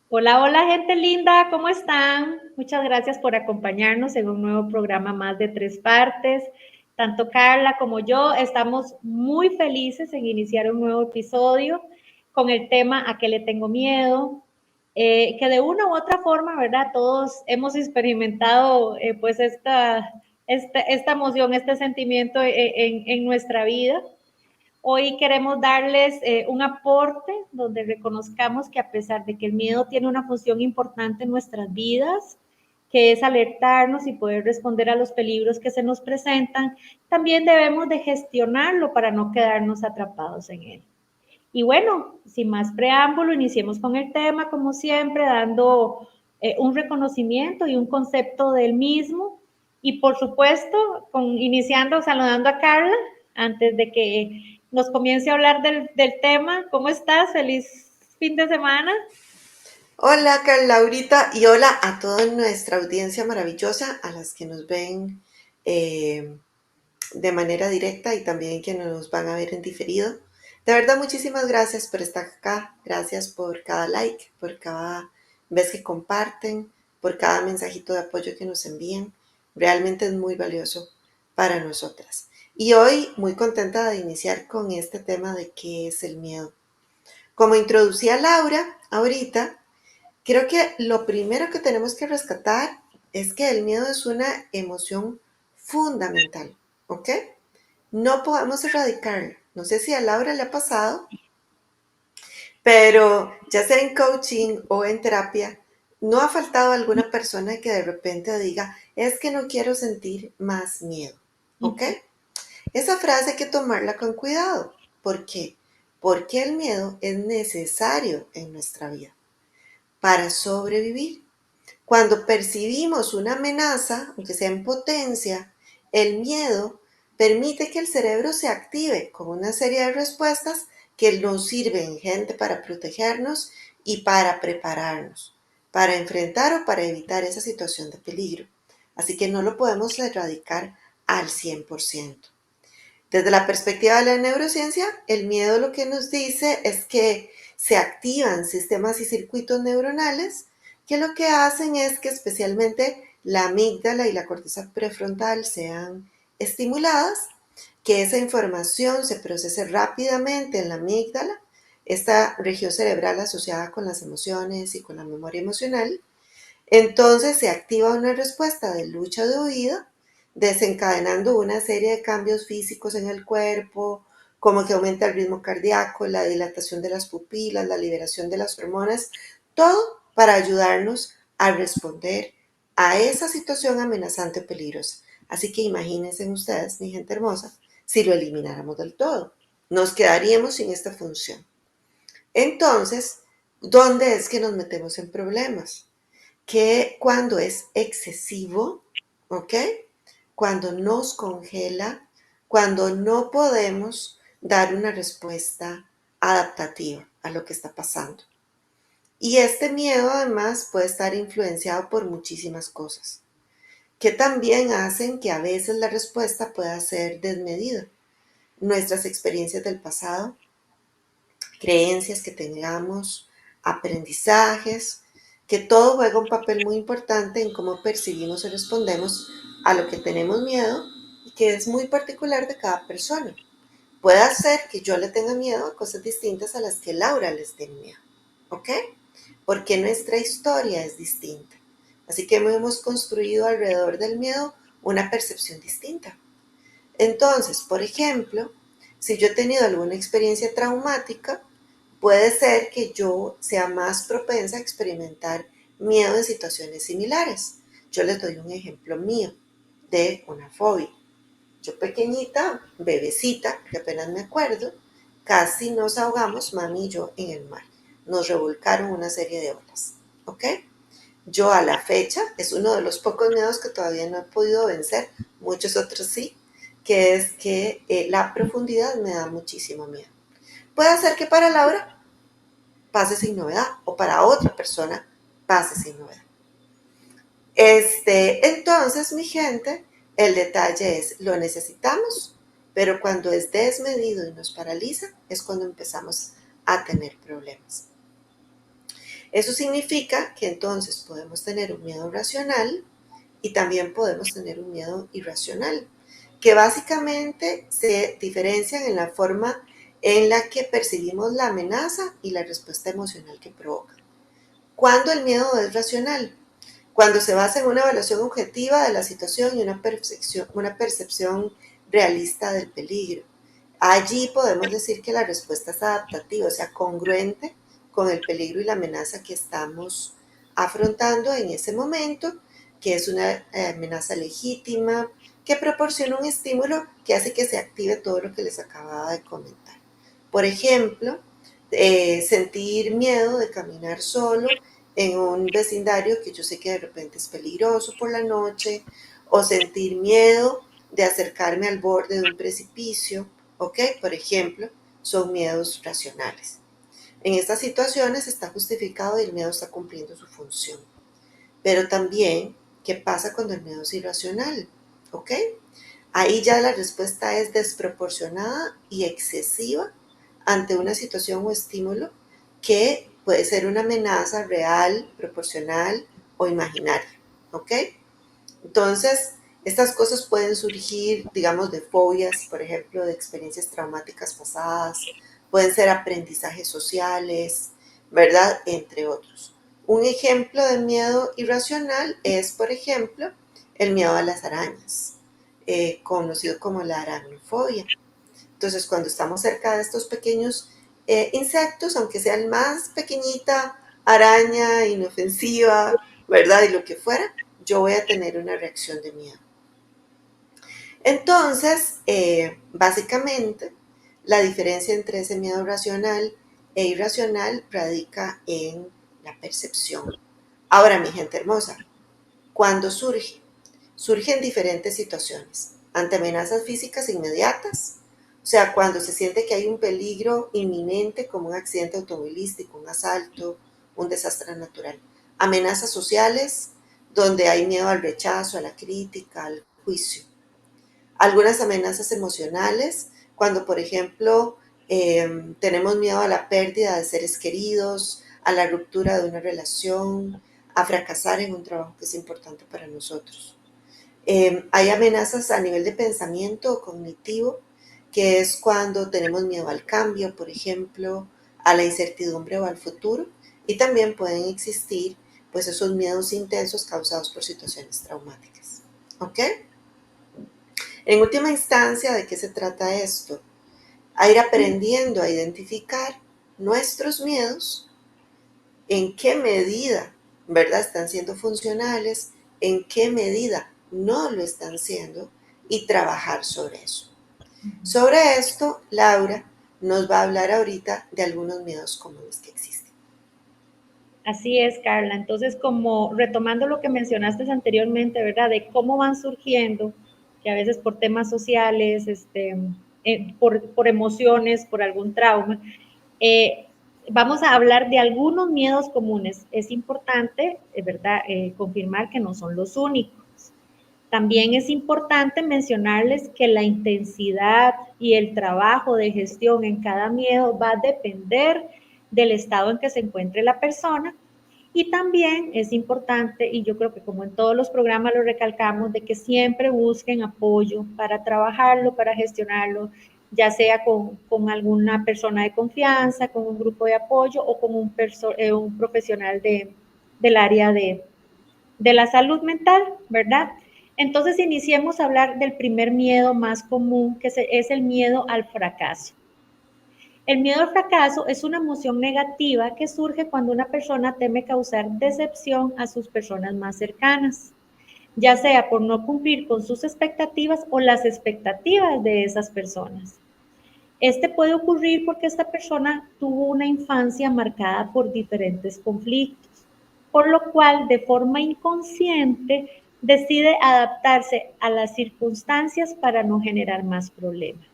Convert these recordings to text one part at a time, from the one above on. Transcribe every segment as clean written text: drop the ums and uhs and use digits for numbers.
Hola, hola gente linda, ¿cómo están? Muchas gracias por acompañarnos en un nuevo programa más de tres partes. Tanto Carla como yo estamos muy felices en iniciar un nuevo episodio con el tema ¿A qué le tengo miedo? Que de una u otra forma, ¿verdad? Todos hemos experimentado pues esta emoción, este sentimiento en nuestra vida. Hoy queremos darles un aporte donde reconozcamos que a pesar de que el miedo tiene una función importante en nuestras vidas, que es alertarnos y poder responder a los peligros que se nos presentan, también debemos de gestionarlo para no quedarnos atrapados en él. Y bueno, sin más preámbulo, iniciemos con el tema, como siempre, dando un reconocimiento y un concepto del mismo. Y por supuesto, iniciando saludando a Carla, antes de que nos comience a hablar del tema. ¿Cómo estás? Feliz fin de semana. Hola, Laurita, y hola a toda nuestra audiencia maravillosa, a las que nos ven eh, de manera directa y también que nos van a ver en diferido. De verdad, muchísimas gracias por estar acá, gracias por cada like, por cada vez que comparten, por cada mensajito de apoyo que nos envían. Realmente es muy valioso para nosotras. Y hoy muy contenta de iniciar con este tema de qué es el miedo. Como introducía Laura ahorita, creo que lo primero que tenemos que rescatar es que el miedo es una emoción fundamental, ¿ok? No podemos erradicarla. No sé si a Laura le ha pasado, pero ya sea en coaching o en terapia, no ha faltado alguna persona que de repente diga, es que no quiero sentir más miedo, ¿ok? Esa frase hay que tomarla con cuidado. ¿Por qué? Porque el miedo es necesario en nuestra vida para sobrevivir. Cuando percibimos una amenaza, aunque sea en potencia, el miedo permite que el cerebro se active con una serie de respuestas que nos sirven, gente, para protegernos y para prepararnos, para enfrentar o para evitar esa situación de peligro. Así que no lo podemos erradicar al 100%. Desde la perspectiva de la neurociencia, el miedo lo que nos dice es que se activan sistemas y circuitos neuronales que lo que hacen es que especialmente la amígdala y la corteza prefrontal sean estimuladas, que esa información se procese rápidamente en la amígdala, esta región cerebral asociada con las emociones y con la memoria emocional. Entonces se activa una respuesta de lucha o de huida, desencadenando una serie de cambios físicos en el cuerpo, como que aumenta el ritmo cardíaco, la dilatación de las pupilas, la liberación de las hormonas, todo para ayudarnos a responder a esa situación amenazante o peligrosa. Así que imagínense ustedes, mi gente hermosa, si lo elimináramos del todo. Nos quedaríamos sin esta función. Entonces, ¿dónde es que nos metemos en problemas? Que cuando es excesivo, ¿ok? Cuando nos congela, cuando no podemos dar una respuesta adaptativa a lo que está pasando. Y este miedo además puede estar influenciado por muchísimas cosas, que también hacen que a veces la respuesta pueda ser desmedida. Nuestras experiencias del pasado, creencias que tengamos, aprendizajes, que todo juega un papel muy importante en cómo percibimos y respondemos a lo que tenemos miedo y que es muy particular de cada persona. Puede ser que yo le tenga miedo a cosas distintas a las que Laura les tenga miedo, ¿ok? Porque nuestra historia es distinta. Así que hemos construido alrededor del miedo una percepción distinta. Entonces, por ejemplo, si yo he tenido alguna experiencia traumática, puede ser que yo sea más propensa a experimentar miedo en situaciones similares. Yo les doy un ejemplo mío de una fobia. Yo pequeñita, bebecita, que apenas me acuerdo, casi nos ahogamos, mami y yo, en el mar. Nos revolcaron una serie de olas, ¿ok? Yo a la fecha, es uno de los pocos miedos que todavía no he podido vencer, muchos otros sí, que es que la profundidad me da muchísimo miedo. Puede ser que para Laura pase sin novedad o para otra persona pase sin novedad. Entonces, mi gente, el detalle es, lo necesitamos, pero cuando es desmedido y nos paraliza, es cuando empezamos a tener problemas. Eso significa que entonces podemos tener un miedo racional y también podemos tener un miedo irracional, que básicamente se diferencian en la forma en la que percibimos la amenaza y la respuesta emocional que provoca. ¿Cuándo el miedo es racional? Cuando se basa en una evaluación objetiva de la situación y una percepción realista del peligro. Allí podemos decir que la respuesta es adaptativa, o sea, congruente con el peligro y la amenaza que estamos afrontando en ese momento, que es una amenaza legítima, que proporciona un estímulo que hace que se active todo lo que les acababa de comentar. Por ejemplo, sentir miedo de caminar solo en un vecindario que yo sé que de repente es peligroso por la noche, o sentir miedo de acercarme al borde de un precipicio, ¿ok? Por ejemplo, son miedos racionales. En estas situaciones está justificado y el miedo está cumpliendo su función. Pero también, ¿qué pasa cuando el miedo es irracional? ¿Ok? Ahí ya la respuesta es desproporcionada y excesiva ante una situación o estímulo que puede ser una amenaza real, proporcional o imaginaria. ¿Ok? Entonces, estas cosas pueden surgir, digamos, de fobias, por ejemplo, de experiencias traumáticas pasadas, pueden ser aprendizajes sociales, ¿verdad? Entre otros. Un ejemplo de miedo irracional es, por ejemplo, el miedo a las arañas, conocido como la aracnofobia. Entonces, cuando estamos cerca de estos pequeños insectos, aunque sean más pequeñita araña, inofensiva, ¿verdad? Y lo que fuera, yo voy a tener una reacción de miedo. Entonces, básicamente, la diferencia entre ese miedo racional e irracional radica en la percepción. Ahora, mi gente hermosa, ¿cuándo surge? Surge en diferentes situaciones, ante amenazas físicas inmediatas, o sea, cuando se siente que hay un peligro inminente como un accidente automovilístico, un asalto, un desastre natural. Amenazas sociales, donde hay miedo al rechazo, a la crítica, al juicio. Algunas amenazas emocionales, cuando por ejemplo tenemos miedo a la pérdida de seres queridos, a la ruptura de una relación, a fracasar en un trabajo que es importante para nosotros. Hay amenazas a nivel de pensamiento o cognitivo, que es cuando tenemos miedo al cambio, por ejemplo, a la incertidumbre o al futuro, y también pueden existir pues esos miedos intensos causados por situaciones traumáticas. ¿Ok? En última instancia, ¿de qué se trata esto? A ir aprendiendo a identificar nuestros miedos, en qué medida, ¿verdad?, están siendo funcionales, en qué medida no lo están siendo y trabajar sobre eso. Sobre esto, Laura nos va a hablar ahorita de algunos miedos comunes que existen. Así es, Carla. Entonces, como retomando lo que mencionaste anteriormente, ¿verdad? De cómo van surgiendo, que a veces por temas sociales, por emociones, por algún trauma, eh, vamos a hablar de algunos miedos comunes. Es importante, ¿verdad?, confirmar que no son los únicos. También es importante mencionarles que la intensidad y el trabajo de gestión en cada miedo va a depender del estado en que se encuentre la persona. Y también es importante, y yo creo que como en todos los programas lo recalcamos, de que siempre busquen apoyo para trabajarlo, para gestionarlo, ya sea con alguna persona de confianza, con un grupo de apoyo o con un profesional del área de la salud mental, ¿verdad? Entonces iniciemos a hablar del primer miedo más común, que es el miedo al fracaso. El miedo al fracaso es una emoción negativa que surge cuando una persona teme causar decepción a sus personas más cercanas, ya sea por no cumplir con sus expectativas o las expectativas de esas personas. Este puede ocurrir porque esta persona tuvo una infancia marcada por diferentes conflictos, por lo cual de forma inconsciente decide adaptarse a las circunstancias para no generar más problemas.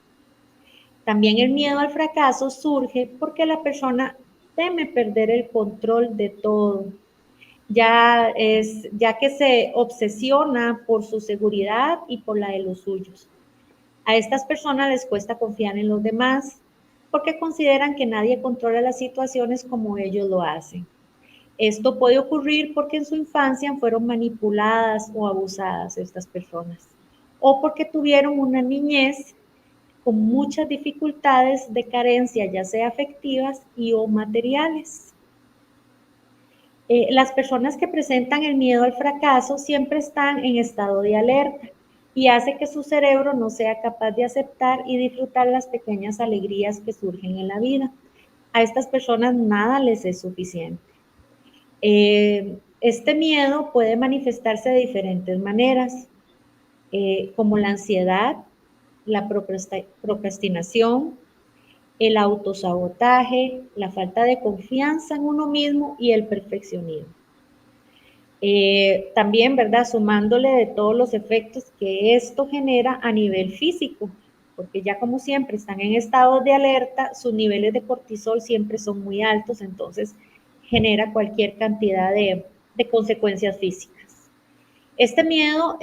También el miedo al fracaso surge porque la persona teme perder el control de todo, ya que se obsesiona por su seguridad y por la de los suyos. A estas personas les cuesta confiar en los demás porque consideran que nadie controla las situaciones como ellos lo hacen. Esto puede ocurrir porque en su infancia fueron manipuladas o abusadas estas personas, o porque tuvieron una niñez con muchas dificultades de carencia, ya sea afectivas y o materiales. Las personas que presentan el miedo al fracaso siempre están en estado de alerta y hace que su cerebro no sea capaz de aceptar y disfrutar las pequeñas alegrías que surgen en la vida. A estas personas nada les es suficiente. Este miedo puede manifestarse de diferentes maneras, como la ansiedad, la procrastinación, el autosabotaje, la falta de confianza en uno mismo y el perfeccionismo. También, ¿verdad? Sumándole de todos los efectos que esto genera a nivel físico, porque ya como siempre están en estado de alerta, sus niveles de cortisol siempre son muy altos, entonces genera cualquier cantidad de consecuencias físicas. Este miedo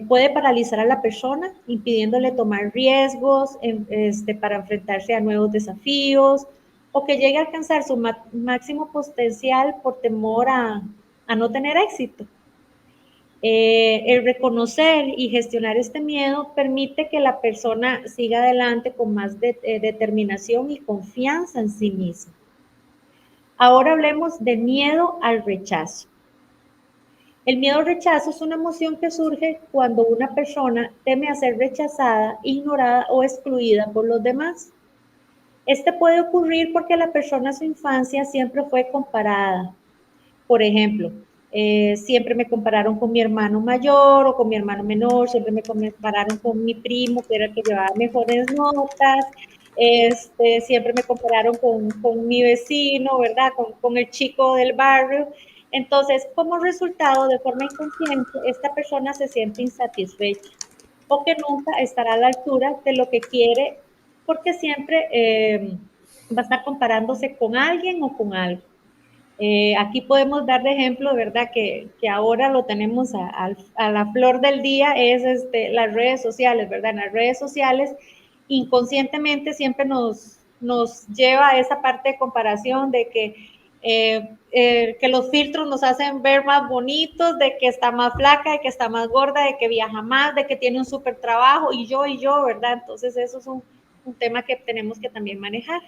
puede paralizar a la persona, impidiéndole tomar riesgos para enfrentarse a nuevos desafíos o que llegue a alcanzar su máximo potencial por temor a no tener éxito. El reconocer y gestionar este miedo permite que la persona siga adelante con más determinación y confianza en sí misma. Ahora hablemos de miedo al rechazo. El miedo al rechazo es una emoción que surge cuando una persona teme a ser rechazada, ignorada o excluida por los demás. Este puede ocurrir porque la persona en su infancia siempre fue comparada. Por ejemplo, siempre me compararon con mi hermano mayor o con mi hermano menor, siempre me compararon con mi primo, que era el que llevaba mejores notas, siempre me compararon con mi vecino, ¿verdad? Con el chico del barrio. Entonces, como resultado, de forma inconsciente, esta persona se siente insatisfecha o que nunca estará a la altura de lo que quiere porque siempre va a estar comparándose con alguien o con algo. Aquí podemos dar de ejemplo, ¿verdad? Que ahora lo tenemos a la flor del día, es las redes sociales, ¿verdad? En las redes sociales, inconscientemente siempre nos lleva a esa parte de comparación de que los filtros nos hacen ver más bonitos, de que está más flaca, de que está más gorda, de que viaja más, de que tiene un súper trabajo, y yo, ¿verdad? Entonces eso es un tema que tenemos que también manejar.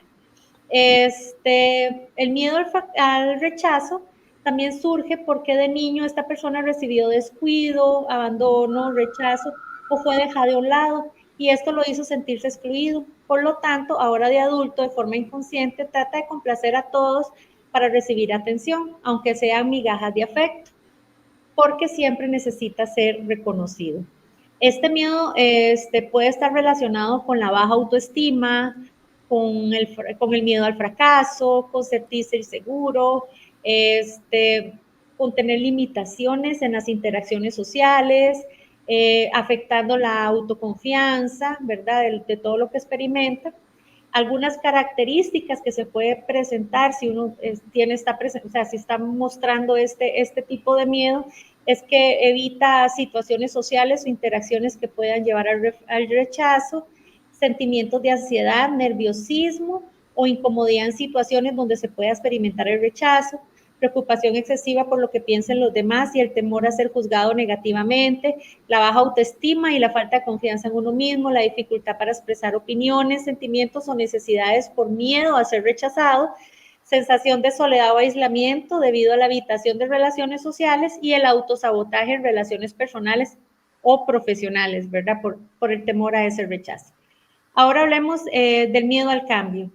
El miedo al rechazo también surge porque de niño esta persona recibió descuido, abandono, rechazo o fue dejada de un lado y esto lo hizo sentirse excluido. Por lo tanto, ahora de adulto, de forma inconsciente, trata de complacer a todos para recibir atención, aunque sean migajas de afecto, porque siempre necesita ser reconocido. Este miedo puede estar relacionado con la baja autoestima, con el miedo al fracaso, con sentirse inseguro, con tener limitaciones en las interacciones sociales, afectando la autoconfianza, ¿verdad? De todo lo que experimenta. Algunas características que se puede presentar si uno tiene o sea, si está mostrando este tipo de miedo, es que evita situaciones sociales o interacciones que puedan llevar al rechazo, sentimientos de ansiedad, nerviosismo o incomodidad en situaciones donde se pueda experimentar el rechazo, preocupación excesiva por lo que piensen los demás y el temor a ser juzgado negativamente, la baja autoestima y la falta de confianza en uno mismo, la dificultad para expresar opiniones, sentimientos o necesidades por miedo a ser rechazado, sensación de soledad o aislamiento debido a la evitación de relaciones sociales y el autosabotaje en relaciones personales o profesionales, ¿verdad? Por el temor a ese rechazo. Ahora hablemos del miedo al cambio.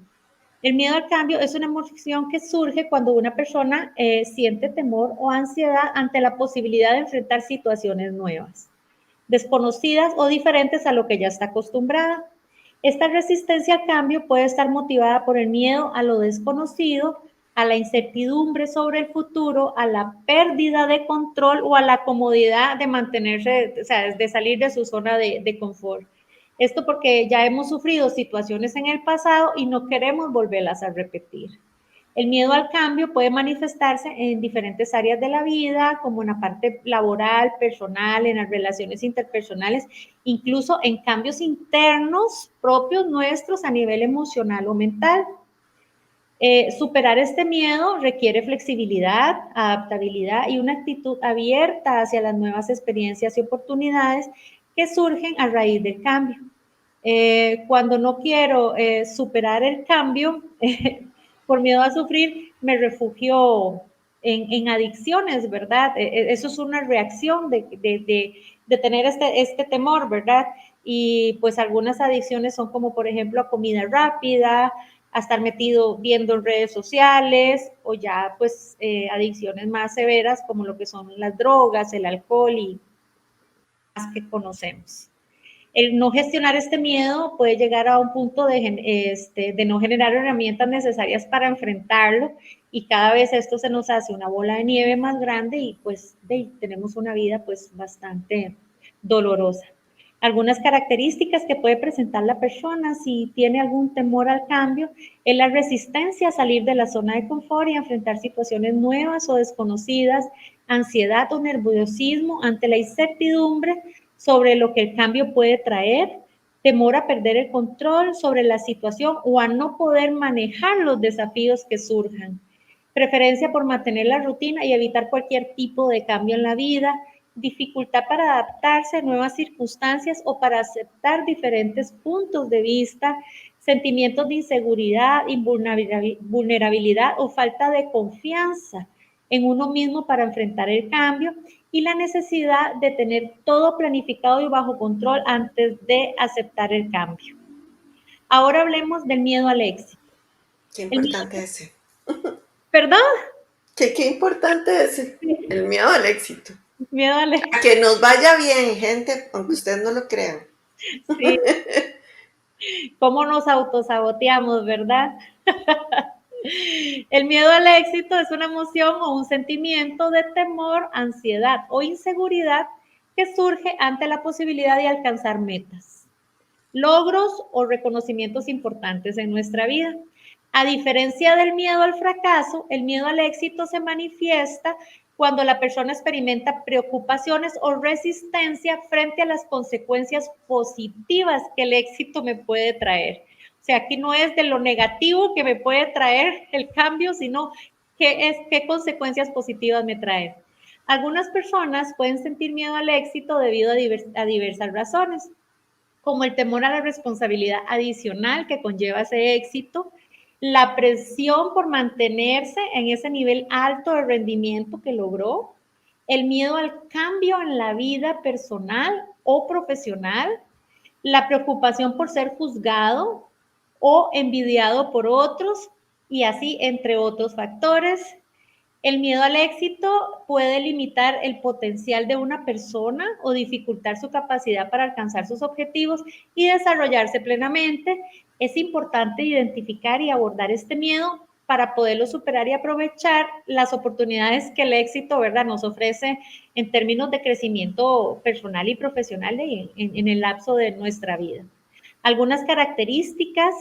El miedo al cambio es una emoción que surge cuando una persona siente temor o ansiedad ante la posibilidad de enfrentar situaciones nuevas, desconocidas o diferentes a lo que ya está acostumbrada. Esta resistencia al cambio puede estar motivada por el miedo a lo desconocido, a la incertidumbre sobre el futuro, a la pérdida de control o a la comodidad de mantenerse, o sea, de salir de su zona de confort. Esto porque ya hemos sufrido situaciones en el pasado y no queremos volverlas a repetir. El miedo al cambio puede manifestarse en diferentes áreas de la vida, como en la parte laboral, personal, en las relaciones interpersonales, incluso en cambios internos propios nuestros a nivel emocional o mental. Superar este miedo requiere flexibilidad, adaptabilidad y una actitud abierta hacia las nuevas experiencias y oportunidades que surgen a raíz del cambio. Cuando no quiero superar el cambio por miedo a sufrir, me refugio en adicciones, ¿verdad? Eso es una reacción de tener este temor, ¿verdad? Y pues algunas adicciones son como, por ejemplo, a comida rápida, a estar metido viendo en redes sociales o ya pues adicciones más severas como lo que son las drogas, el alcohol y más que conocemos. El no gestionar este miedo puede llegar a un punto de no generar herramientas necesarias para enfrentarlo y cada vez esto se nos hace una bola de nieve más grande y pues tenemos una vida pues bastante dolorosa. Algunas características que puede presentar la persona si tiene algún temor al cambio es la resistencia a salir de la zona de confort y a enfrentar situaciones nuevas o desconocidas, ansiedad o nerviosismo ante la incertidumbre sobre lo que el cambio puede traer, temor a perder el control sobre la situación o a no poder manejar los desafíos que surjan, preferencia por mantener la rutina y evitar cualquier tipo de cambio en la vida, dificultad para adaptarse a nuevas circunstancias o para aceptar diferentes puntos de vista, sentimientos de inseguridad, vulnerabilidad o falta de confianza en uno mismo para enfrentar el cambio y la necesidad de tener todo planificado y bajo control antes de aceptar el cambio. Ahora hablemos del miedo al éxito. Qué importante ese. ¿Perdón? Qué importante ese. El miedo al éxito. Miedo al A éxito. que nos vaya bien, gente, aunque ustedes no lo crean. Sí. ¿Cómo nos autosaboteamos, verdad? El miedo al éxito es una emoción o un sentimiento de temor, ansiedad o inseguridad que surge ante la posibilidad de alcanzar metas, logros o reconocimientos importantes en nuestra vida. A diferencia del miedo al fracaso, el miedo al éxito se manifiesta cuando la persona experimenta preocupaciones o resistencia frente a las consecuencias positivas que el éxito me puede traer. O sea, aquí no es de lo negativo que me puede traer el cambio, sino qué consecuencias positivas me traen. Algunas personas pueden sentir miedo al éxito debido a diversas razones, como el temor a la responsabilidad adicional que conlleva ese éxito, la presión por mantenerse en ese nivel alto de rendimiento que logró, el miedo al cambio en la vida personal o profesional, la preocupación por ser juzgado o envidiado por otros y así entre otros factores. El miedo al éxito puede limitar el potencial de una persona o dificultar su capacidad para alcanzar sus objetivos y desarrollarse plenamente. Es importante identificar y abordar este miedo para poderlo superar y aprovechar las oportunidades que el éxito, ¿verdad?, nos ofrece en términos de crecimiento personal y profesional en el lapso de nuestra vida. Algunas características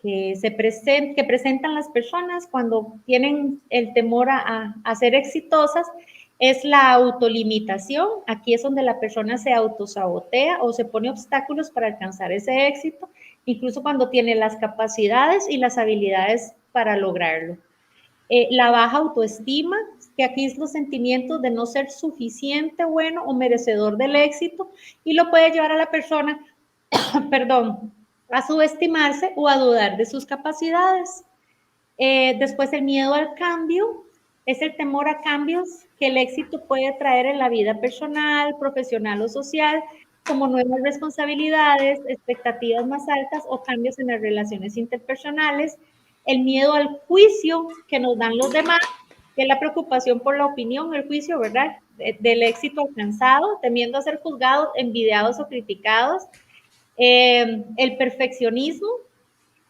que presentan las personas cuando tienen el temor a ser exitosas es la autolimitación. Aquí es donde la persona se autosabotea o se pone obstáculos para alcanzar ese éxito, incluso cuando tiene las capacidades y las habilidades para lograrlo. La baja autoestima, que aquí es los sentimientos de no ser suficiente, bueno o merecedor del éxito, y lo puede llevar a la persona, perdón, a subestimarse o a dudar de sus capacidades. Después el miedo al cambio es el temor a cambios que el éxito puede traer en la vida personal, profesional o social, como nuevas responsabilidades, expectativas más altas o cambios en las relaciones interpersonales. El miedo al juicio que nos dan los demás, que es la preocupación por la opinión, el juicio, ¿verdad? Del éxito alcanzado, temiendo a ser juzgados, envidiados o criticados. El perfeccionismo,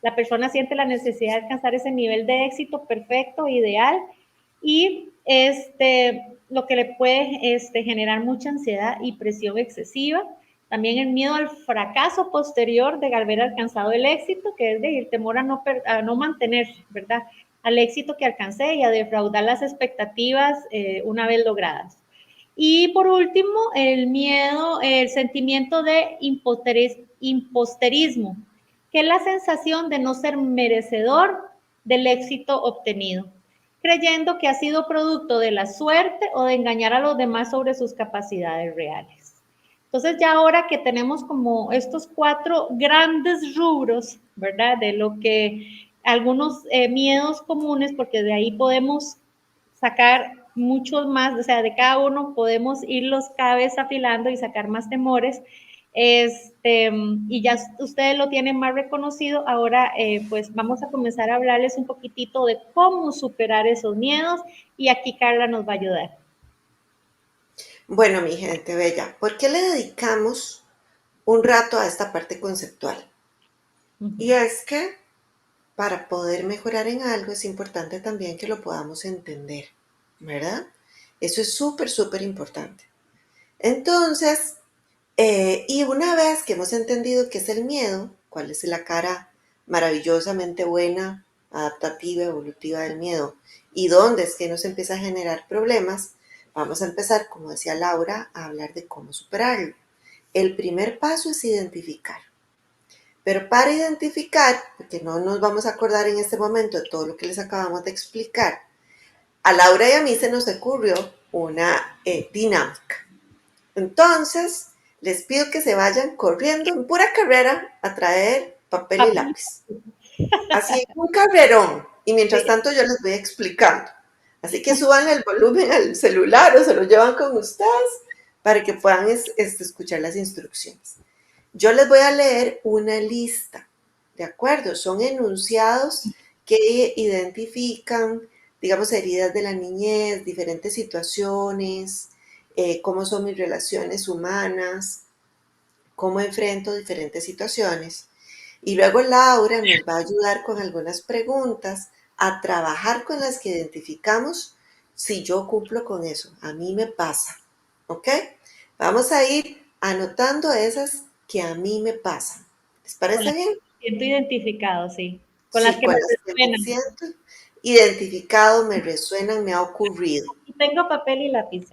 la persona siente la necesidad de alcanzar ese nivel de éxito perfecto, ideal, y lo que le puede generar mucha ansiedad y presión excesiva. También el miedo al fracaso posterior de haber alcanzado el éxito, que es el temor a no mantenerse, ¿verdad?, al éxito que alcancé y a defraudar las expectativas una vez logradas. Y por último, el miedo, el sentimiento de imposterismo, que es la sensación de no ser merecedor del éxito obtenido, creyendo que ha sido producto de la suerte o de engañar a los demás sobre sus capacidades reales. Entonces ya ahora que tenemos como estos 4 grandes rubros, ¿verdad? De lo que algunos miedos comunes, porque de ahí podemos sacar muchos más, o sea, de cada uno podemos irlos cada vez afilando y sacar más temores. Y ya ustedes lo tienen más reconocido, ahora pues vamos a comenzar a hablarles un poquitito de cómo superar esos miedos y aquí Carla nos va a ayudar. Bueno, mi gente bella, ¿por qué le dedicamos un rato a esta parte conceptual? Y es que para poder mejorar en algo es importante también que lo podamos entender, ¿verdad? Eso es súper, súper importante. Entonces, y una vez que hemos entendido qué es el miedo, cuál es la cara maravillosamente buena, adaptativa, evolutiva del miedo, y dónde es que nos empieza a generar problemas, vamos a empezar, como decía Laura, a hablar de cómo superarlo. El primer paso es identificar. Pero para identificar, porque no nos vamos a acordar en este momento de todo lo que les acabamos de explicar, a Laura y a mí se nos ocurrió una dinámica. Entonces, les pido que se vayan corriendo en pura carrera a traer papel y lápiz. Así, un carrerón. Y mientras tanto yo les voy explicando. Así que suban el volumen al celular o se lo llevan con ustedes para que puedan escuchar las instrucciones. Yo les voy a leer una lista, ¿de acuerdo? Son enunciados que identifican, digamos, heridas de la niñez, diferentes situaciones, cómo son mis relaciones humanas, cómo enfrento diferentes situaciones. Y luego Laura nos va a ayudar con algunas preguntas a trabajar con las que identificamos si yo cumplo con eso. A mí me pasa, ¿ok? Vamos a ir anotando esas que a mí me pasan. ¿Les Con parece las que bien? me siento identificado, sí. Con las Sí, que me con las que me resuenan. siento identificado, me resuenan, me ha ocurrido. Y tengo papel y lápiz.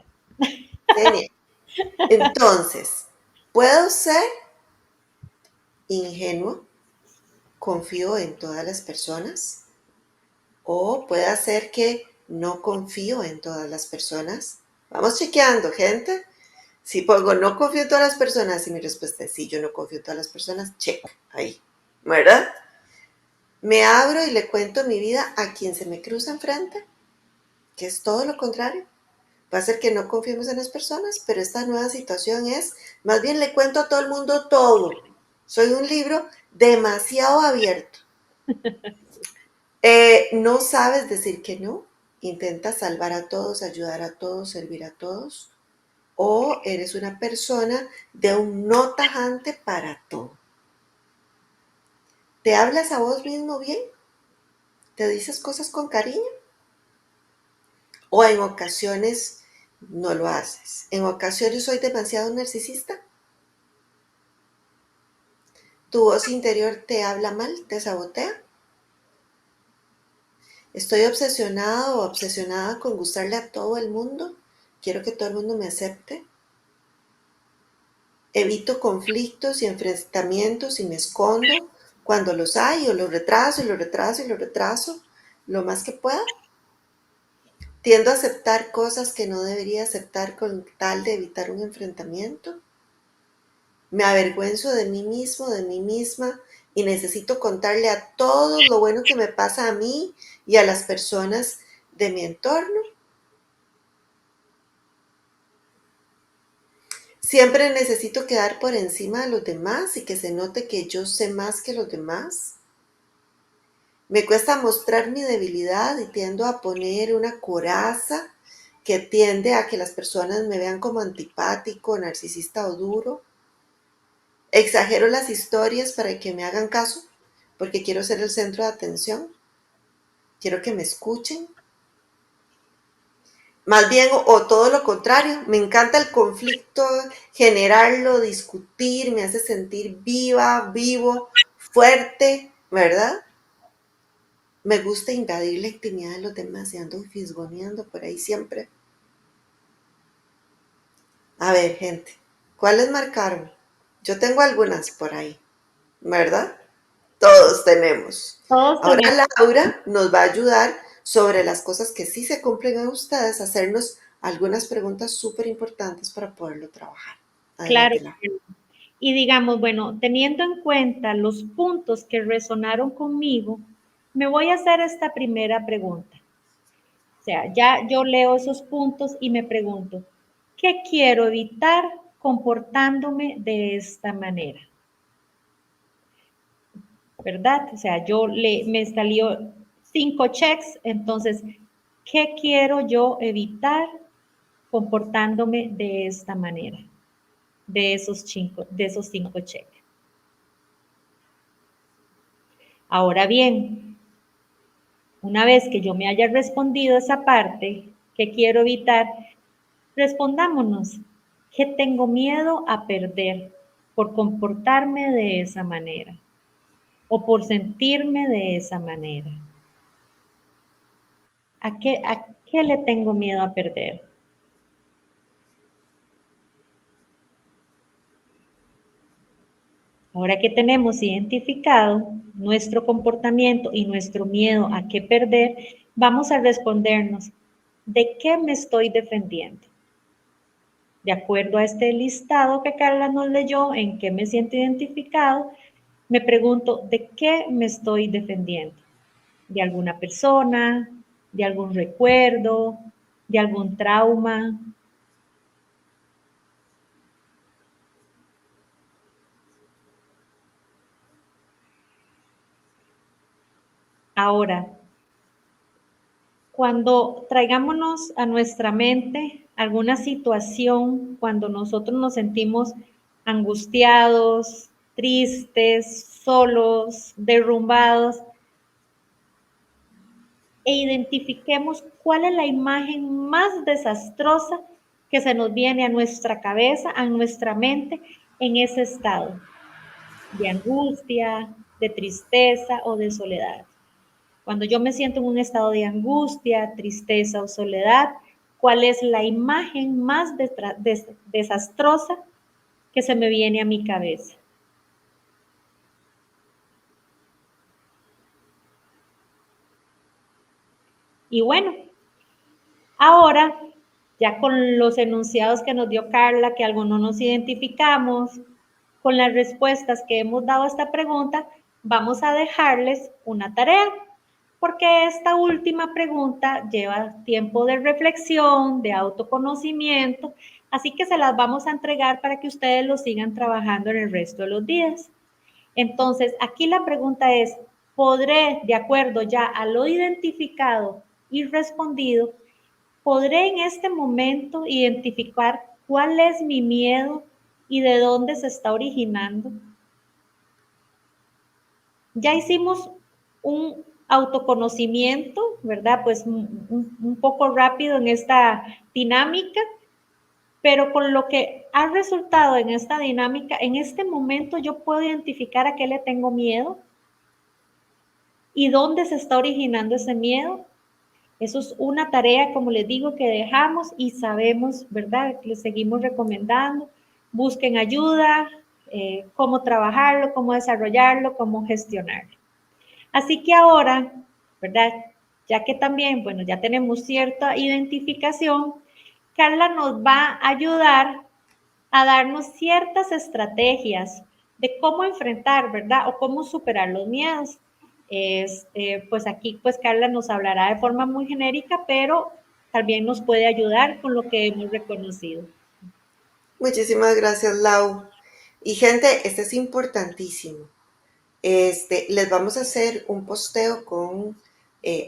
Genial. Entonces, puedo ser ingenuo, confío en todas las personas, o puede ser que no confío en todas las personas. Vamos chequeando, gente. Si pongo no confío en todas las personas y mi respuesta es sí, yo no confío en todas las personas, check, ahí, ¿verdad? Me abro y le cuento mi vida a quien se me cruza enfrente, que es todo lo contrario. Va a ser que no confiemos en las personas, pero esta nueva situación es, más bien le cuento a todo el mundo todo. Soy un libro demasiado abierto. No sabes decir que no. Intentas salvar a todos, ayudar a todos, servir a todos. O eres una persona de un no tajante para todo. ¿Te hablas a vos mismo bien? ¿Te dices cosas con cariño? ¿O en ocasiones no lo haces? ¿En ocasiones soy demasiado narcisista? ¿Tu voz interior te habla mal, te sabotea? ¿Estoy obsesionado o obsesionada con gustarle a todo el mundo? ¿Quiero que todo el mundo me acepte? ¿Evito conflictos y enfrentamientos y me escondo cuando los hay o los retraso y los retraso y los retraso lo más que pueda? ¿Tiendo a aceptar cosas que no debería aceptar con tal de evitar un enfrentamiento? ¿Me avergüenzo de mí mismo, de mí misma y necesito contarle a todos lo bueno que me pasa a mí y a las personas de mi entorno? ¿Siempre necesito quedar por encima de los demás y que se note que yo sé más que los demás? Me cuesta mostrar mi debilidad y tiendo a poner una coraza que tiende a que las personas me vean como antipático, narcisista o duro. Exagero las historias para que me hagan caso porque quiero ser el centro de atención. Quiero que me escuchen. Más bien, o todo lo contrario, me encanta el conflicto, generarlo, discutir, me hace sentir viva, vivo, fuerte, ¿verdad? Me gusta invadir la intimidad de los demás y ando fisgoneando por ahí siempre. A ver, gente, ¿cuáles marcaron? Yo tengo algunas por ahí, ¿verdad? Todos tenemos. Todos Ahora tenemos. Laura nos va a ayudar sobre las cosas que sí se cumplen a ustedes, a hacernos algunas preguntas súper importantes para poderlo trabajar. Claro. Adelante, Laura. Y digamos, bueno, teniendo en cuenta los puntos que resonaron conmigo, me voy a hacer esta primera pregunta. O sea, ya yo leo esos puntos y me pregunto, ¿qué quiero evitar comportándome de esta manera? ¿Verdad? O sea, me salió 5 checks, entonces, ¿qué quiero yo evitar comportándome de esta manera? De esos 5 checks. Ahora bien, una vez que yo me haya respondido esa parte, ¿qué quiero evitar? Respondámonos, ¿qué tengo miedo a perder por comportarme de esa manera o por sentirme de esa manera? A qué le tengo miedo a perder? Ahora que tenemos identificado nuestro comportamiento y nuestro miedo a qué perder, vamos a respondernos, ¿de qué me estoy defendiendo? De acuerdo a este listado que Carla nos leyó, en qué me siento identificado, me pregunto, ¿de qué me estoy defendiendo? ¿De alguna persona? ¿De algún recuerdo? ¿De algún trauma? Ahora, cuando traigámonos a nuestra mente alguna situación, cuando nosotros nos sentimos angustiados, tristes, solos, derrumbados, e identifiquemos cuál es la imagen más desastrosa que se nos viene a nuestra cabeza, a nuestra mente en ese estado de angustia, de tristeza o de soledad. Cuando yo me siento en un estado de angustia, tristeza o soledad, ¿cuál es la imagen más desastrosa que se me viene a mi cabeza? Y bueno, ahora, ya con los enunciados que nos dio Carla, que algunos nos identificamos, con las respuestas que hemos dado a esta pregunta, vamos a dejarles una tarea, porque esta última pregunta lleva tiempo de reflexión, de autoconocimiento, así que se las vamos a entregar para que ustedes lo sigan trabajando en el resto de los días. Entonces, aquí la pregunta es, ¿podré, de acuerdo ya a lo identificado y respondido, podré en este momento identificar cuál es mi miedo y de dónde se está originando? Ya hicimos un autoconocimiento, ¿verdad? Pues un poco rápido en esta dinámica, pero con lo que ha resultado en esta dinámica, en este momento yo puedo identificar a qué le tengo miedo y dónde se está originando ese miedo. Eso es una tarea, como les digo, que dejamos y sabemos, ¿verdad? Les seguimos recomendando. Busquen ayuda, cómo trabajarlo, cómo desarrollarlo, cómo gestionarlo. Así que ahora, ¿verdad? Ya que también, bueno, ya tenemos cierta identificación, Carla nos va a ayudar a darnos ciertas estrategias de cómo enfrentar, ¿verdad? O cómo superar los miedos. Pues aquí, pues Carla nos hablará de forma muy genérica, pero también nos puede ayudar con lo que hemos reconocido. Muchísimas gracias, Lau. Y gente, este es importantísimo. Les vamos a hacer un posteo con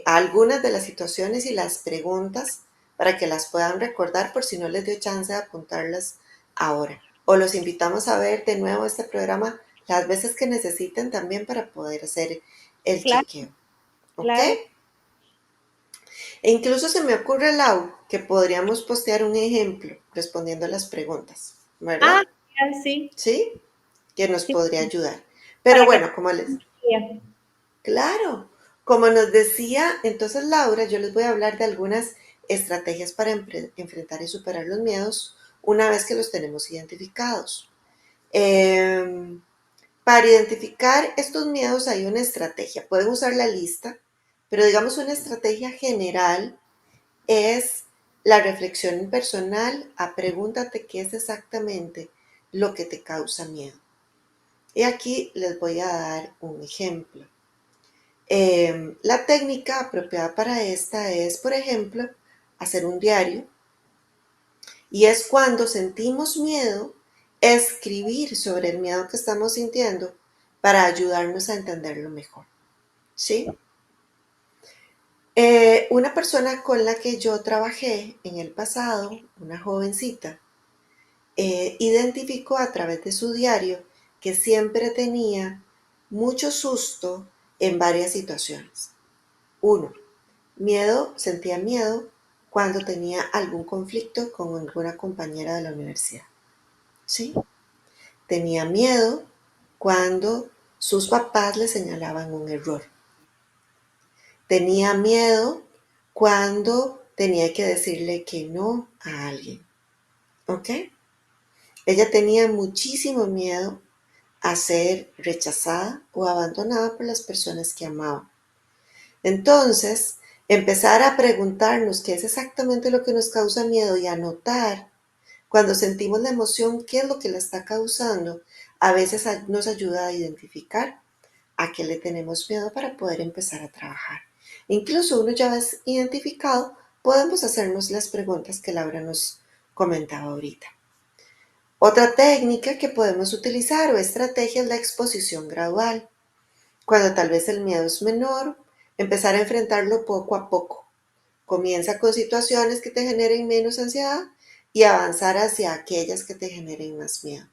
algunas de las situaciones y las preguntas para que las puedan recordar por si no les dio chance de apuntarlas ahora. O los invitamos a ver de nuevo este programa las veces que necesiten también para poder hacer el Claro, chequeo. ¿Ok? claro. E incluso se me ocurre, Lau, que podríamos postear un ejemplo respondiendo a las preguntas, Ah, ¿verdad? sí, ¿Sí? Que nos sí, podría ayudar. Pero para que... bueno, claro, como nos decía entonces Laura, yo les voy a hablar de algunas estrategias para enfrentar y superar los miedos una vez que los tenemos identificados. Eh, Para identificar estos miedos hay una estrategia. Pueden usar la lista, pero digamos una estrategia general es la reflexión personal a pregúntate qué es exactamente lo que te causa miedo. Y aquí les voy a dar un ejemplo. La técnica apropiada para esta es, por ejemplo, hacer un diario y es cuando sentimos miedo, escribir sobre el miedo que estamos sintiendo para ayudarnos a entenderlo mejor. ¿Sí? Una persona con la que yo trabajé en el pasado, una jovencita, identificó a través de su diario que siempre tenía mucho susto en varias situaciones. Uno, sentía miedo cuando tenía algún conflicto con alguna compañera de la universidad. ¿Sí? Tenía miedo cuando sus papás le señalaban un error. Tenía miedo cuando tenía que decirle que no a alguien. ¿Ok? Ella tenía muchísimo miedo a ser rechazada o abandonada por las personas que amaba. Entonces, empezar a preguntarnos qué es exactamente lo que nos causa miedo y anotar cuando sentimos la emoción, qué es lo que la está causando, a veces nos ayuda a identificar a qué le tenemos miedo para poder empezar a trabajar. Incluso uno ya es identificado, podemos hacernos las preguntas que Laura nos comentaba ahorita. Otra técnica que podemos utilizar o estrategia es la exposición gradual. Cuando tal vez el miedo es menor, empezar a enfrentarlo poco a poco. Comienza con situaciones que te generen menos ansiedad y avanzar hacia aquellas que te generen más miedo.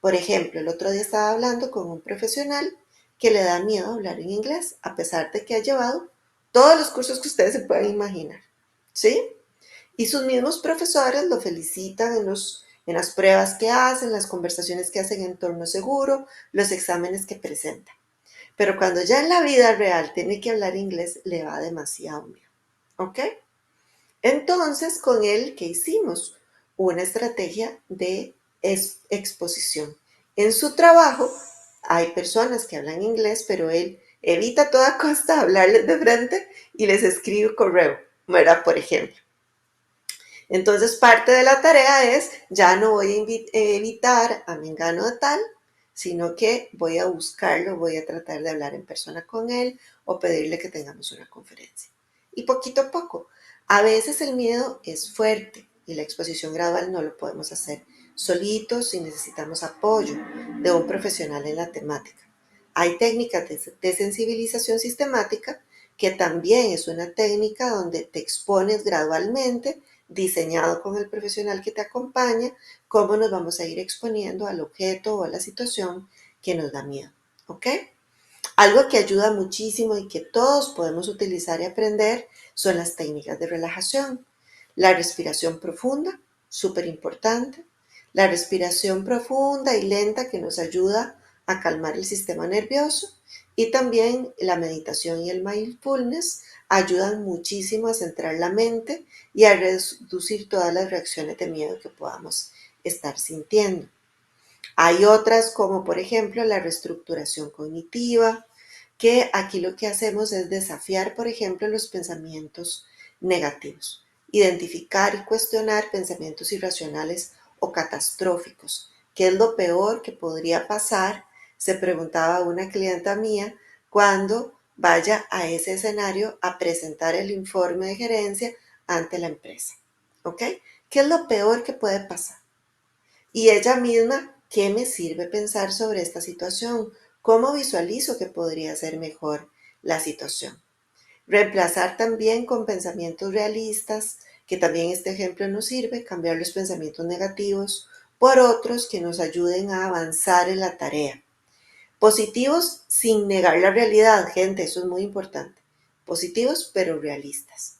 Por ejemplo, el otro día estaba hablando con un profesional que le da miedo hablar en inglés, a pesar de que ha llevado todos los cursos que ustedes se puedan imaginar. ¿Sí? Y sus mismos profesores lo felicitan en las pruebas que hacen, las conversaciones que hacen en entorno seguro, los exámenes que presentan. Pero cuando ya en la vida real tiene que hablar inglés, le va demasiado bien. ¿Ok? Entonces, con él, ¿qué hicimos? Una estrategia de exposición. En su trabajo hay personas que hablan inglés, pero él evita a toda costa hablarles de frente y les escribe correo, ¿verdad? Por ejemplo. Entonces, parte de la tarea es, ya no voy a evitar a Mengano de tal, sino que voy a buscarlo, voy a tratar de hablar en persona con él o pedirle que tengamos una conferencia. Y poquito a poco. A veces el miedo es fuerte y la exposición gradual no lo podemos hacer solitos y necesitamos apoyo de un profesional en la temática. Hay técnicas de sensibilización sistemática que también es una técnica donde te expones gradualmente, diseñado con el profesional que te acompaña, cómo nos vamos a ir exponiendo al objeto o a la situación que nos da miedo. ¿Ok? Algo que ayuda muchísimo y que todos podemos utilizar y aprender son las técnicas de relajación. La respiración profunda, súper importante. La respiración profunda y lenta que nos ayuda a calmar el sistema nervioso. Y también la meditación y el mindfulness ayudan muchísimo a centrar la mente y a reducir todas las reacciones de miedo que podamos estar sintiendo. Hay otras como por ejemplo la reestructuración cognitiva, que aquí lo que hacemos es desafiar, por ejemplo, los pensamientos negativos, identificar y cuestionar pensamientos irracionales o catastróficos. ¿Qué es lo peor que podría pasar? Se preguntaba una clienta mía cuando vaya a ese escenario a presentar el informe de gerencia ante la empresa. ¿Ok? ¿Qué es lo peor que puede pasar? Y ella misma, ¿qué me sirve pensar sobre esta situación? ¿Cómo visualizo que podría ser mejor la situación? Reemplazar también con pensamientos realistas, que también este ejemplo nos sirve, cambiar los pensamientos negativos por otros que nos ayuden a avanzar en la tarea. Positivos sin negar la realidad, gente, eso es muy importante. Positivos pero realistas.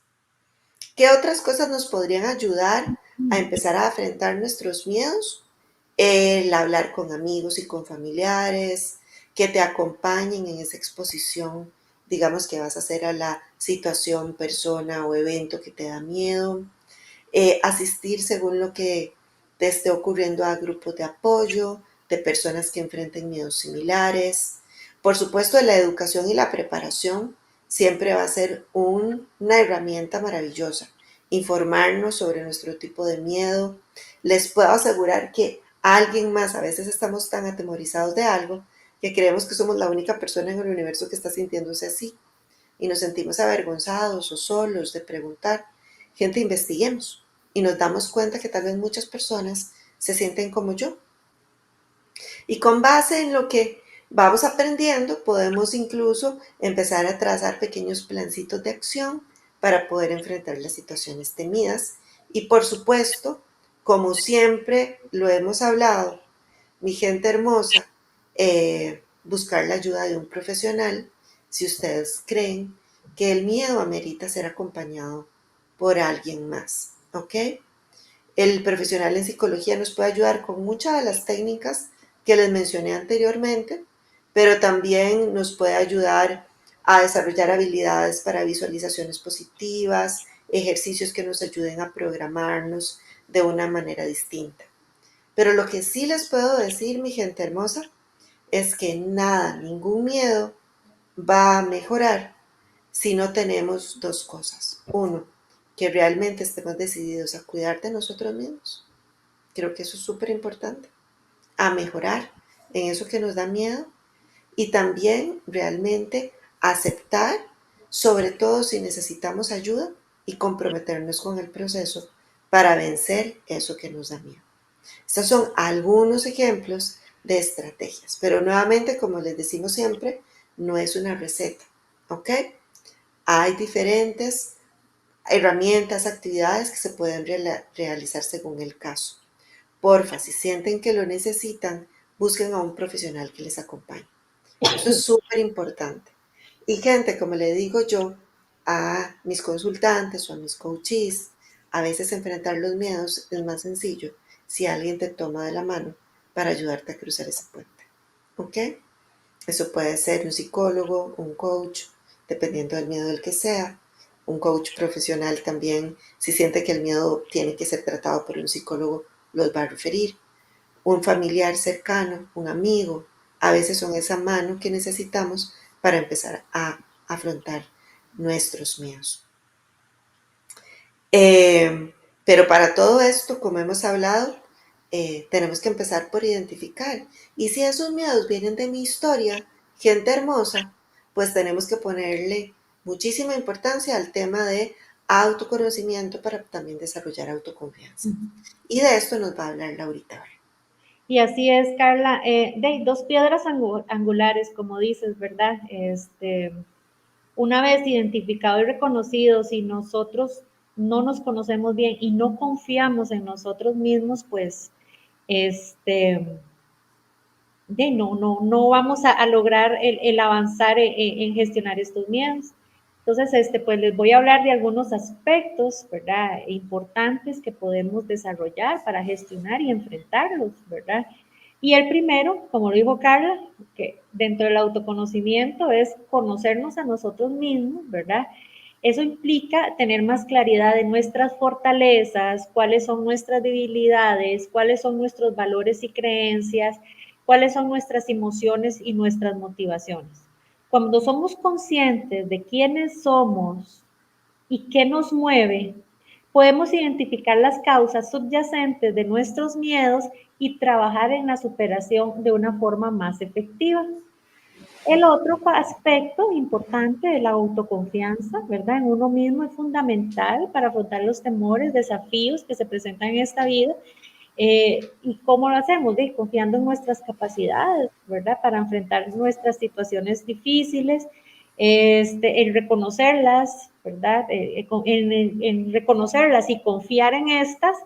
¿Qué otras cosas nos podrían ayudar a empezar a enfrentar nuestros miedos? El hablar con amigos y con familiares, que te acompañen en esa exposición, digamos que vas a hacer a la situación, persona o evento que te da miedo, asistir según lo que te esté ocurriendo a grupos de apoyo, de personas que enfrenten miedos similares. Por supuesto, la educación y la preparación siempre va a ser una herramienta maravillosa. Informarnos sobre nuestro tipo de miedo. Les puedo asegurar que alguien más, a veces estamos tan atemorizados de algo que creemos que somos la única persona en el universo que está sintiéndose así y nos sentimos avergonzados o solos de preguntar. Gente, investiguemos y nos damos cuenta que tal vez muchas personas se sienten como yo. Y con base en lo que vamos aprendiendo, podemos incluso empezar a trazar pequeños plancitos de acción para poder enfrentar las situaciones temidas. Y por supuesto, como siempre lo hemos hablado, mi gente hermosa, buscar la ayuda de un profesional si ustedes creen que el miedo amerita ser acompañado por alguien más, ¿ok? El profesional en psicología nos puede ayudar con muchas de las técnicas que les mencioné anteriormente, pero también nos puede ayudar a desarrollar habilidades para visualizaciones positivas, ejercicios que nos ayuden a programarnos de una manera distinta. Pero lo que sí les puedo decir, mi gente hermosa, es que nada, ningún miedo va a mejorar si no tenemos dos cosas. Uno, que realmente estemos decididos a cuidar de nosotros mismos. Creo que eso es súper importante. A mejorar en eso que nos da miedo y también realmente aceptar, sobre todo si necesitamos ayuda y comprometernos con el proceso para vencer eso que nos da miedo. Estos son algunos ejemplos de estrategias, pero nuevamente, como les decimos siempre, no es una receta, ¿ok? Hay diferentes herramientas, actividades que se pueden realizar según el caso. Porfa, si sienten que lo necesitan, busquen a un profesional que les acompañe. Esto es súper importante. Y gente, como le digo yo a mis consultantes o a mis coaches, a veces enfrentar los miedos es más sencillo si alguien te toma de la mano para ayudarte a cruzar ese puente. ¿Ok? Eso puede ser un psicólogo, un coach, dependiendo del miedo del que sea. Un coach profesional también, si siente que el miedo tiene que ser tratado por un psicólogo, los va a referir. Un familiar cercano, un amigo, a veces son esa mano que necesitamos para empezar a afrontar nuestros miedos. Pero para todo esto, como hemos hablado, tenemos que empezar por identificar. Y si esos miedos vienen de mi historia, gente hermosa, pues tenemos que ponerle muchísima importancia al tema de autoconocimiento para también desarrollar autoconfianza. Y de esto nos va a hablar Laurita. Y así es, Carla, de dos piedras angulares, como dices, ¿verdad? Una vez identificado y reconocido, si nosotros no nos conocemos bien y no confiamos en nosotros mismos, pues no vamos a lograr el avanzar en gestionar estos miedos. Entonces, pues les voy a hablar de algunos aspectos, ¿verdad? Importantes que podemos desarrollar para gestionar y enfrentarlos, ¿verdad? Y el primero, como lo dijo Carla, que dentro del autoconocimiento es conocernos a nosotros mismos, ¿verdad? Eso implica tener más claridad de nuestras fortalezas, cuáles son nuestras debilidades, cuáles son nuestros valores y creencias, cuáles son nuestras emociones y nuestras motivaciones. Cuando somos conscientes de quiénes somos y qué nos mueve, podemos identificar las causas subyacentes de nuestros miedos y trabajar en la superación de una forma más efectiva. El otro aspecto importante de la autoconfianza, ¿verdad? En uno mismo es fundamental para afrontar los temores, desafíos que se presentan en esta vida. ¿Y cómo lo hacemos? Confiando en nuestras capacidades, ¿verdad? Para enfrentar nuestras situaciones difíciles, en reconocerlas, ¿verdad? En reconocerlas y confiar en estas,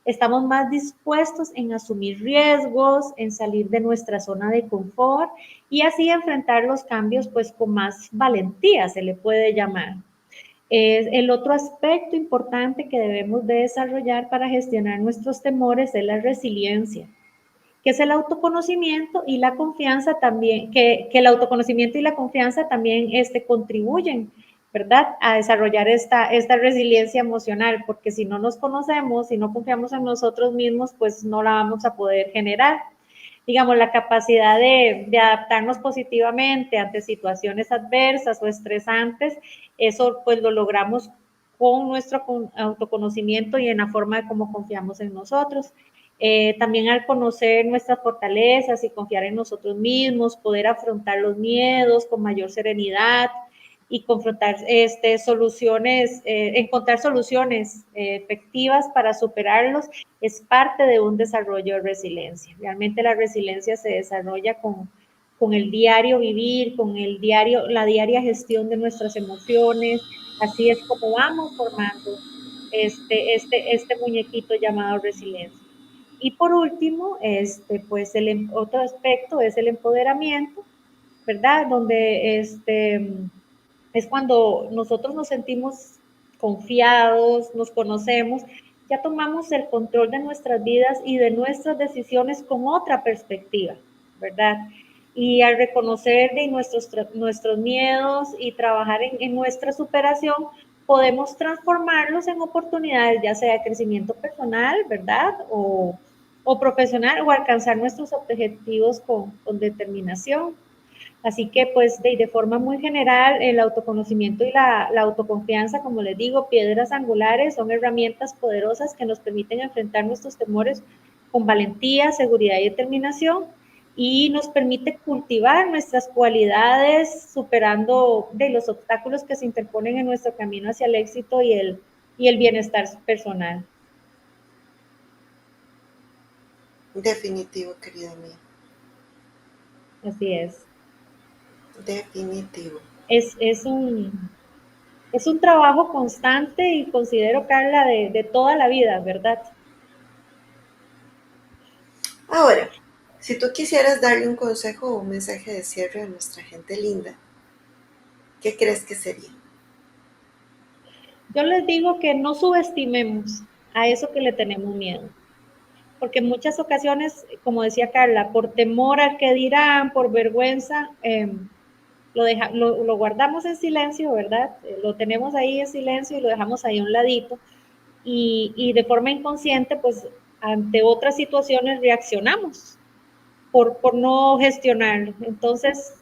estamos más dispuestos en asumir riesgos, en salir de nuestra zona de confort y así enfrentar los cambios pues con más valentía, se le puede llamar. El otro aspecto importante que debemos de desarrollar para gestionar nuestros temores es la resiliencia, que es el autoconocimiento y la confianza también, que el autoconocimiento y la confianza también contribuyen, ¿verdad? A desarrollar esta resiliencia emocional, porque si no nos conocemos, si no confiamos en nosotros mismos, pues no la vamos a poder generar. digamos, la capacidad de adaptarnos positivamente ante situaciones adversas o estresantes, eso pues lo logramos con nuestro autoconocimiento y en la forma de cómo confiamos en nosotros. También al conocer nuestras fortalezas y confiar en nosotros mismos, poder afrontar los miedos con mayor serenidad y confrontar soluciones, encontrar soluciones efectivas para superarlos, es parte de un desarrollo de resiliencia. Realmente la resiliencia se desarrolla con el diario vivir, con la diaria gestión de nuestras emociones. Así es como vamos formando este muñequito llamado resiliencia. Y por último, pues otro aspecto es el empoderamiento, ¿verdad? Donde es cuando nosotros nos sentimos confiados, nos conocemos, ya tomamos el control de nuestras vidas y de nuestras decisiones con otra perspectiva, ¿verdad? Y al reconocer de nuestros miedos y trabajar en nuestra superación, podemos transformarlos en oportunidades, ya sea de crecimiento personal, ¿verdad? O profesional, o alcanzar nuestros objetivos con determinación. Así que, pues, de forma muy general, el autoconocimiento y la autoconfianza, como les digo, piedras angulares, son herramientas poderosas que nos permiten enfrentar nuestros temores con valentía, seguridad y determinación, y nos permite cultivar nuestras cualidades superando de los obstáculos que se interponen en nuestro camino hacia el éxito y el bienestar personal. Definitivo, querida mía. Así es. Definitivo. Es un trabajo constante y considero, Carla, de toda la vida, ¿verdad? Ahora, si tú quisieras darle un consejo o un mensaje de cierre a nuestra gente linda, ¿qué crees que sería? Yo les digo que no subestimemos a eso que le tenemos miedo, porque en muchas ocasiones, como decía Carla, por temor al que dirán, por vergüenza, lo guardamos en silencio, ¿verdad? Lo tenemos ahí en silencio y lo dejamos ahí a un ladito. Y de forma inconsciente, pues ante otras situaciones reaccionamos por no gestionarlo. Entonces,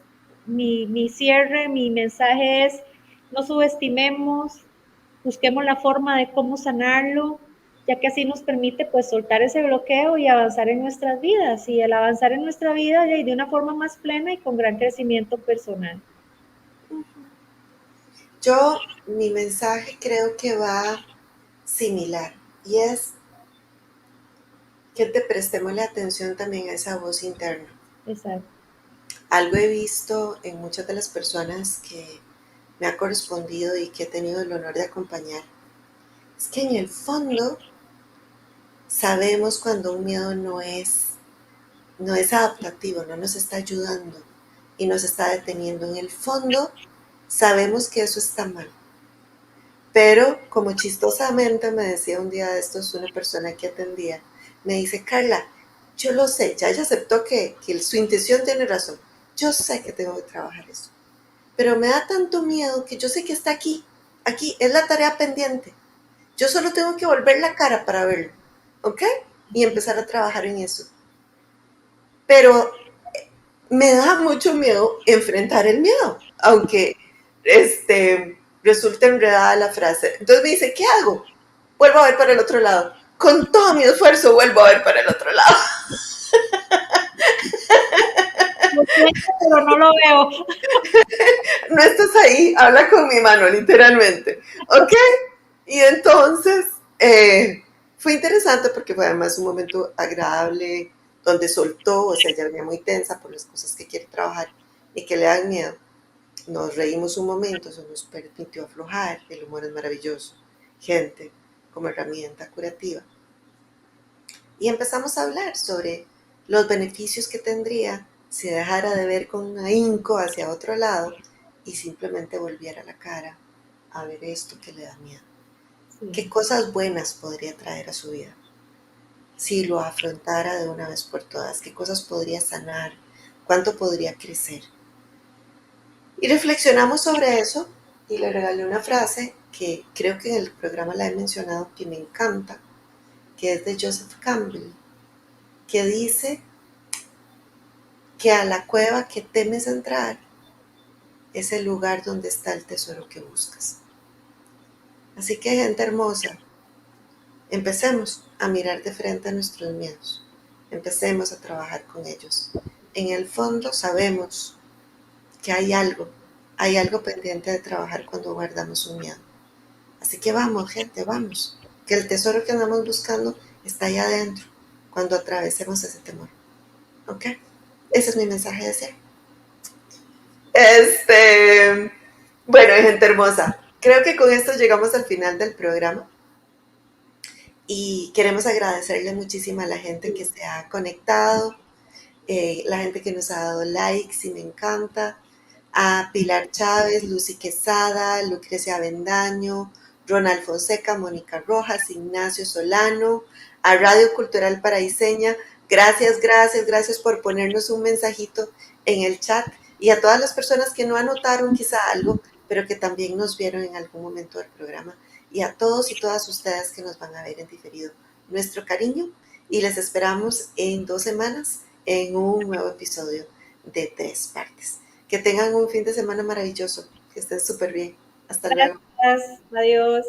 mi cierre, mi mensaje es, no subestimemos, busquemos la forma de cómo sanarlo, ya que así nos permite pues soltar ese bloqueo y avanzar en nuestras vidas, y el avanzar en nuestra vida de una forma más plena y con gran crecimiento personal. Yo, mi mensaje creo que va similar y es que te prestemos la atención también a esa voz interna. Exacto. Algo he visto en muchas de las personas que me ha correspondido y que he tenido el honor de acompañar, es que en el fondo sabemos cuando un miedo no es adaptativo, no nos está ayudando y nos está deteniendo. En el fondo sabemos que eso está mal. Pero como chistosamente me decía un día de estos una persona que atendía, me dice, Carla, yo lo sé, ya ella aceptó que su intuición tiene razón. Yo sé que tengo que trabajar eso. Pero me da tanto miedo que yo sé que está aquí es la tarea pendiente. Yo solo tengo que volver la cara para verlo, ¿ok? Y empezar a trabajar en eso. Pero me da mucho miedo enfrentar el miedo, aunque resulta enredada la frase. Entonces me dice, ¿qué hago? Vuelvo a ver para el otro lado. Con todo mi esfuerzo vuelvo a ver para el otro lado. Lo siento, pero no lo veo. No estás ahí, habla con mi mano, literalmente. ¿Ok? Y entonces fue interesante porque fue además un momento agradable, donde soltó, o sea, ya venía muy tensa por las cosas que quiere trabajar y que le dan miedo. Nos reímos un momento, eso nos permitió aflojar, el humor es maravilloso, gente, como herramienta curativa. Y empezamos a hablar sobre los beneficios que tendría si dejara de ver con ahínco hacia otro lado y simplemente volviera la cara a ver esto que le da miedo. Sí. ¿Qué cosas buenas podría traer a su vida si lo afrontara de una vez por todas? ¿Qué cosas podría sanar? ¿Cuánto podría crecer? Y reflexionamos sobre eso y le regalé una frase que creo que en el programa la he mencionado, que me encanta, que es de Joseph Campbell, que dice, que a la cueva que temes entrar es el lugar donde está el tesoro que buscas. Así que, gente hermosa, empecemos a mirar de frente a nuestros miedos. Empecemos a trabajar con ellos. En el fondo sabemos que hay algo pendiente de trabajar cuando guardamos un miedo. Así que vamos, gente, vamos. Que el tesoro que andamos buscando está allá adentro cuando atravesemos ese temor. ¿Ok? Ese es mi mensaje de cierre. Bueno, gente hermosa, creo que con esto llegamos al final del programa y queremos agradecerle muchísimo a la gente que se ha conectado, la gente que nos ha dado likes y me encanta, a Pilar Chávez, Lucy Quesada, Lucrecia Avendaño, Ronald Fonseca, Mónica Rojas, Ignacio Solano, a Radio Cultural Paraiseña. Gracias, gracias, gracias por ponernos un mensajito en el chat y a todas las personas que no anotaron quizá algo, pero que también nos vieron en algún momento del programa y a todos y todas ustedes que nos van a ver en diferido. Nuestro cariño y les esperamos en 2 semanas en un nuevo episodio de 3 partes. Que tengan un fin de semana maravilloso, que estén súper bien. Hasta luego. Gracias, adiós.